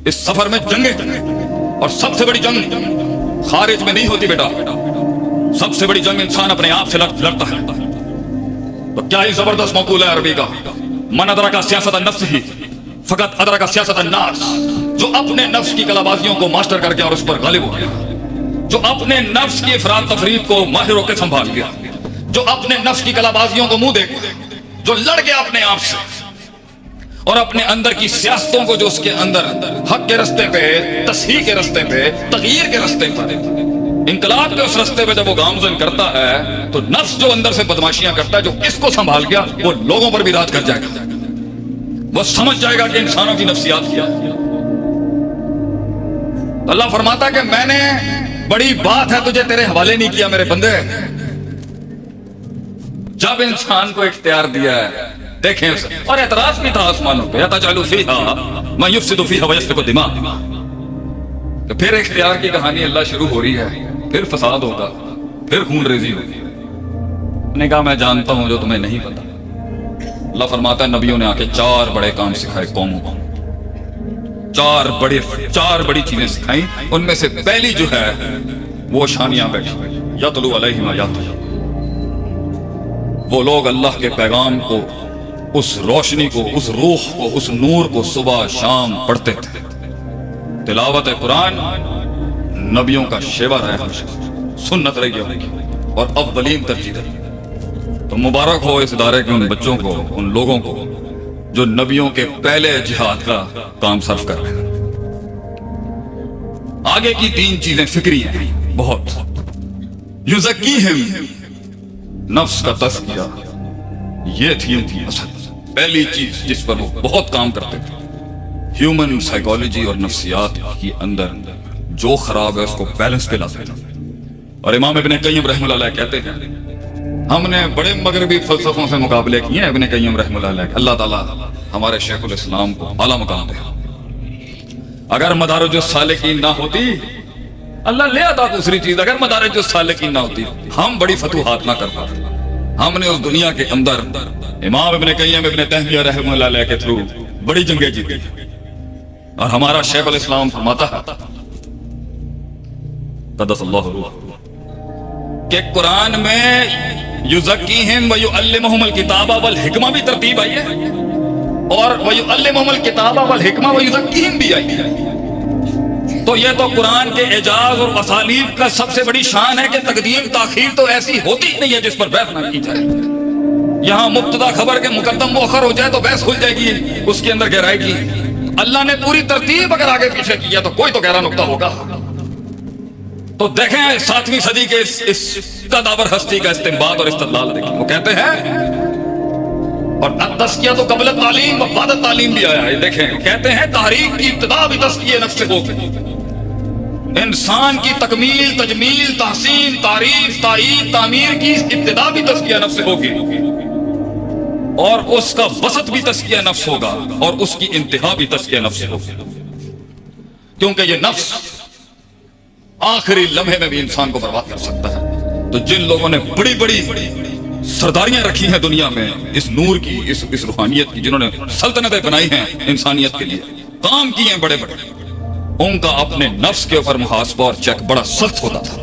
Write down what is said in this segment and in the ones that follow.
اس سفر میں جنگیں، اور سب سے بڑی جنگ خارج میں نہیں ہوتی بیٹا، سب سے بڑی جنگ انسان اپنے آپ سے لڑتا ہے۔ تو کیا ہی زبردست مقول ہے عربی کا، من ادرک سیاست النفس ہی فقط ادرک سیاست الناس، جو اپنے نفس کی کلابازیوں کو ماسٹر کر گیا اور اس پر غالب ہو گیا، جو اپنے نفس کی افراد تفرید کو ماہر ہو کے سنبھال گیا، جو اپنے نفس کی کلابازیوں کو منہ دے گیا، جو لڑ گیا اپنے آپ سے اور اپنے اندر کی سیاستوں کو، جو اس کے اندر حق کے رستے پہ، تصحیح کے رستے پہ، تغییر کے رستے پر، انقلاب کے اس رستے پہ جب وہ گامزن کرتا ہے تو نفس جو اندر سے بدماشیاں کرتا ہے، جو اس کو سنبھال گیا وہ لوگوں پر بھی راج کر جائے گا، وہ سمجھ جائے گا کہ انسانوں کی نفسیات کیا۔ اللہ فرماتا ہے کہ میں نے بڑی بات ہے تجھے تیرے حوالے نہیں کیا میرے بندے۔ جب انسان کو اختیار دیا ہے، دیکھیں اسے، اور اعتراض بھی تھا آسمانوں پہ، اَتَجْعَلُ فِيهَا مَن يُفْسِدُ فِيهَا وَيَسْفِكُ الدِّمَاءَ، کہ پھر اختیار کی کہانی اللہ شروع ہو رہی ہے، پھر فساد ہوگا، پھر خون ریزی ہوگی۔ نے کہا میں جانتا ہوں جو تمہیں نہیں پتا۔ اللہ فرماتا ہے نبیوں نے آ کے 4 بڑے کام سکھائے قوموں کو، 4 بڑی چیزیں سکھائیں، ان میں سے پہلی جو ہے وہ شانیاں بیٹھی، یتلو علیہم آیاتہ، وہ لوگ اللہ کے پیغام کو، اس روشنی کو، اس روح کو، اس نور کو صبح شام پڑھتے تھے۔ تلاوت قرآن نبیوں کا شیوا رہا ہے، سنت رہی ہے اور اولین ترجیح رہی۔ تو مبارک ہو اس ادارے کے ان بچوں کو، ان لوگوں کو جو نبیوں کے پہلے جہاد کا کام صرف کر رہے ہیں۔ آگے کی 3 چیزیں فکری ہیں بہت۔ یزکیہم، نفس کا تزکیہ، یہ تھی ان کی اصل پہلی چیز جس پر وہ بہت کام کرتے تھے۔ ہیومن سائیکالوجی اور نفسیات کی اندر جو خراب ہے اس کو بیلنس پہ لاتے تھے۔ اور امام ابن قیم رحمہ اللہ علیہ کہتے ہیں، ہم نے بڑے مغربی فلسفوں سے مقابلے کیے ہیں، ابن قیم رحمہ اللہ علیہ، اللہ تعالیٰ ہمارے شیخ الاسلام کو اعلیٰ مقام دے۔ اگر مدارج السالکین نہ ہوتی، اللہ لے آتا دوسری چیز، اگر مدارج السالکین نہ ہوتی ہم بڑی فتوحات نہ کر پاتے۔ ہم نے اس دنیا کے اندر امام ابن قیم ابن تیمیہ رحمہ اللہ علیہ کے تھرو بڑی جنگیں جیتی، اور ہمارا شیخ الاسلام فرماتا ہے قدس اللہ روح کہ قرآن میں یزکیہم ویعلمہم الکتاب والحکمہ بھی ترتیب آئی ہے، اور ویعلمہم الکتاب والحکمہ ویزکیہم بھی آئی ہے۔ تو یہ تو قرآن کے اعجاز اور اسالیب کا سب سے بڑی شان ہے کہ تقدیم تاخیر تو ایسی ہوتی ہی نہیں ہے جس پر بحث نہ کی جائے۔ یہاں مبتدا خبر کے مقدم مؤخر ہو جائے تو بحث کھل جائے گی اس کے اندر گہرائی کی۔ اللہ نے پوری ترتیب اگر آگے پیچھے کیا تو کوئی تو گہرا نقطہ ہوگا۔ تو دیکھیں 7ویں صدی کے اس قدابر ہستی کا استنباط اور استدلال دیکھیں، وہ کہتے ہیں، اور تزکیہ تو قبل تعلیم و بعد تعلیم بھی آیا ہے، دیکھیں کہتے ہیں تحریک کی ابتدا بھی تزکیہ نفس سے ہوگی۔ انسان کی تکمیل، تجمیل، تحسین، تعریف، تائید، تعمیر کی ابتدا بھی تزکیہ نفس سے ہوگی، اور اس کا وسط بھی تزکیہ نفس ہوگا، اور اس کی انتہا بھی تزکیہ نفس سے ہوگی، کیونکہ یہ نفس آخری لمحے میں بھی انسان کو برباد کر سکتا ہے۔ تو جن لوگوں نے بڑی بڑی سرداریاں رکھی ہیں دنیا میں اس نور کی، اس روحانیت کی، جنہوں نے سلطنتیں بنائی ہیں انسانیت کے لیے، کام کیے ہیں بڑے بڑے، ان کا اپنے نفس کے اوپر محاسبہ اور چیک بڑا سخت ہوتا تھا،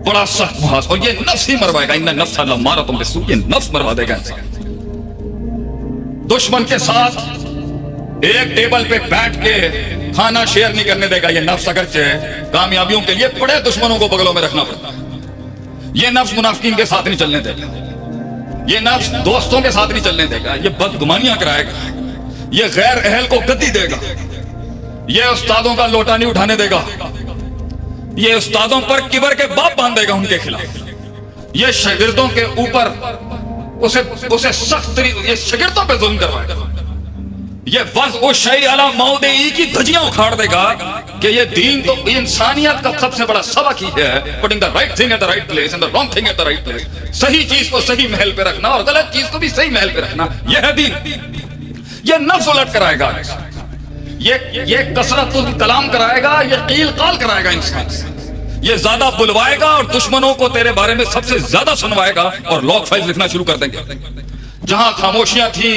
بڑا سخت محاسبہ، اور یہ نفس ہی مروائے گا، ان نفس لامارۃ بالسوء، یہ نفس مروا دے گا انسان۔ دشمن کے ساتھ ایک ٹیبل پہ بیٹھ کے کھانا شیئر نہیں کرنے دے گا یہ نفس، اگرچہ کامیابیوں کے لیے بڑے دشمنوں کو بغلوں میں رکھنا پڑتا ہے۔ یہ نفس منافقین کے ساتھ نہیں چلنے دے گا، یہ نفس دوستوں کے ساتھ نہیں چلنے دے گا، یہ بدگمانیاں کرائے گا، یہ غیر اہل کو گدی دے گا، یہ استادوں کا لوٹا نہیں اٹھانے دے گا، یہ استادوں پر کبر کے باپ باندھے گا ان کے خلاف، یہ شاگردوں کے اوپر اسے سخت، یہ شاگردوں پہ ظلم کروائے گا، یہ وضع شیء علی موضعہ کی دھجیاں اکھاڑ دے گا کہ یہ دین تو انسانیت کا سب سے بڑا سبق ہی ہے، putting the right thing at the right place and the wrong thing at the right place، صحیح چیز کو صحیح محل پہ رکھنا اور غلط چیز کو بھی صحیح محل پہ رکھنا، یہ ہے دین۔ یہ نفس الٹ کرائے گا، یہ کثرت کلام کرائے گا، یہ قیل قال کرائے گا انسان سے، یہ زیادہ بلوائے گا اور دشمنوں کو تیرے بارے میں سب سے زیادہ سنوائے گا اور لاگ فائل لکھنا شروع کر دیں گے۔ جہاں خاموشیاں تھیں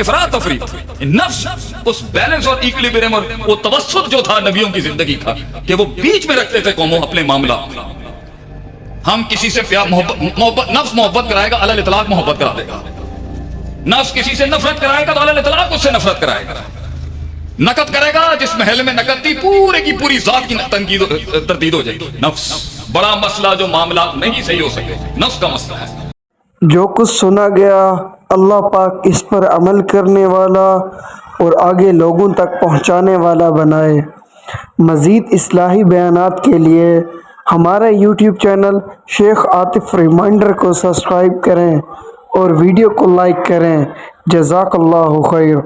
افراط تفریط. نفس اس بیلنس اور ایکولیبریم اور وہ توسط جو تھا نبیوں کی زندگی کا کہ وہ بیچ میں رکھتے تھے قوموں اپنے معاملہ. ہم کسی سے پیار محبت نفس محبت کرائے گا علی الاطلاق محبت کرا دے گا. نفس کسی سے نفرت کرائے گا تو علی الاطلاق اس سے نفرت کرائے گا. نقد کرے گا جس محل میں نقد تھی پورے کی پوری ذات کی تنقید تردید ہو جائے گی. نفس بڑا مسئلہ جو معاملات نہیں صحیح ہو سکے نفس کا مسئلہ ہے. جو کچھ سنا گیا اللہ پاک اس پر عمل کرنے والا اور آگے لوگوں تک پہنچانے والا بنائے. مزید اصلاحی بیانات کے لیے ہمارا یوٹیوب چینل شیخ عاطف ریمائنڈر کو سبسکرائب کریں اور ویڈیو کو لائک کریں. جزاک اللہ خیر.